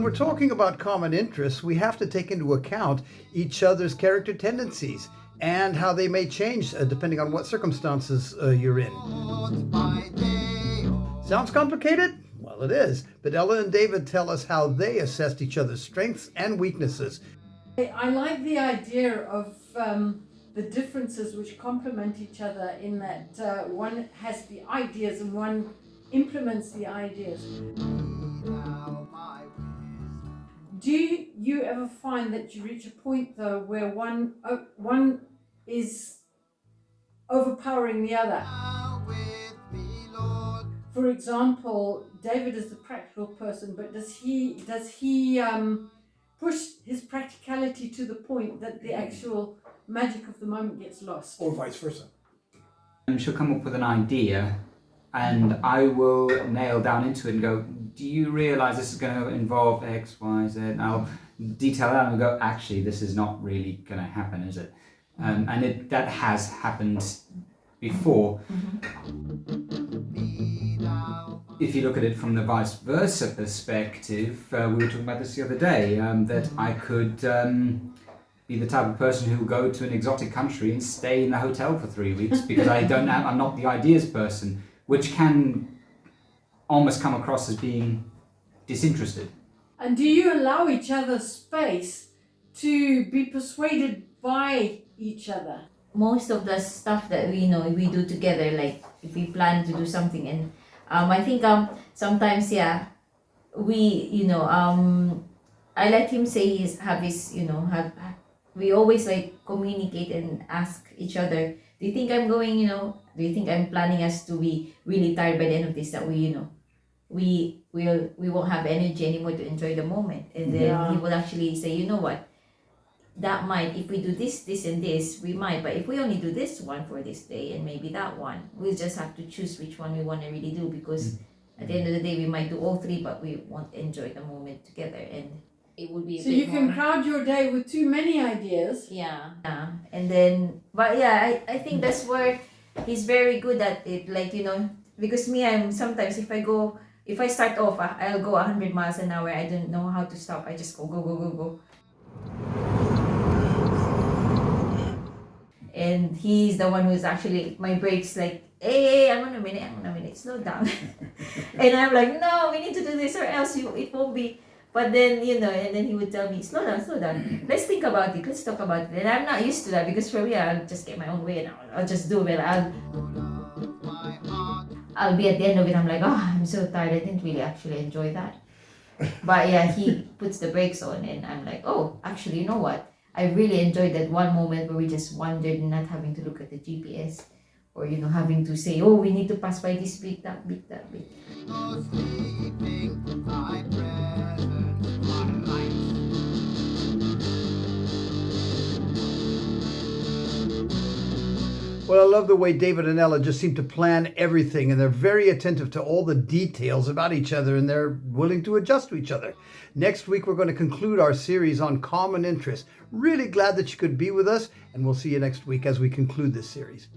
we're talking about common interests, we have to take into account each other's character tendencies and how they may change depending on what circumstances you're in. Sounds complicated? Well, it is. But Ella and David tell us how they assessed each other's strengths and weaknesses. I like the idea of the differences which complement each other in that one has the ideas and one implements the ideas. Do you ever find that you reach a point though where one is overpowering the other? For example, David is the practical person, but does he push his practicality to the point that the actual magic of the moment gets lost? Or vice versa. She'll come up with an idea and I will nail down into it and go, do you realise this is going to involve X, Y, Z? And I'll detail that and go, actually, this is not really going to happen, is it? And that has happened before. If you look at it from the vice versa perspective, we were talking about this the other day, that I could be the type of person who will go to an exotic country and stay in the hotel for 3 weeks because I'm not the ideas person, which can almost come across as being disinterested. And do you allow each other space to be persuaded by each other? Most of the stuff that we do together, like if we plan to do something, and I think sometimes I let him say we always like communicate and ask each other, do you think I'm going, do you think I'm planning us to be really tired by the end of this, that we won't have energy anymore to enjoy the moment? And then he will actually say, you know what, that might, if we do this, this and this, we might, but if we only do this one for this day and maybe that one, we'll just have to choose which one we want to really do, because at the end of the day we might do all three but we won't enjoy the moment together, and it will be so you can crowd your day with too many ideas. And then I think that's where he's very good at it, because me, I'm sometimes if I start off, I'll go 100 miles an hour. I don't know how to stop. I just go. And he's the one who's actually, my brakes like, hey, hang on a minute, slow down. And I'm like, no, we need to do this or else it won't be. But then, and then he would tell me, slow down. Let's think about it. Let's talk about it. And I'm not used to that, because for me, I'll just get my own way and I'll just do it. I'll be at the end of it, I'm like, I'm so tired. I didn't really actually enjoy that. But he puts the brakes on and I'm like, oh, actually, you know what? I really enjoyed that one moment where we just wandered and not having to look at the GPS or, having to say, oh, we need to pass by this bit, that bit. Well, I love the way David and Ella just seem to plan everything, and they're very attentive to all the details about each other, and they're willing to adjust to each other. Next week, we're going to conclude our series on common interests. Really glad that you could be with us, and we'll see you next week as we conclude this series.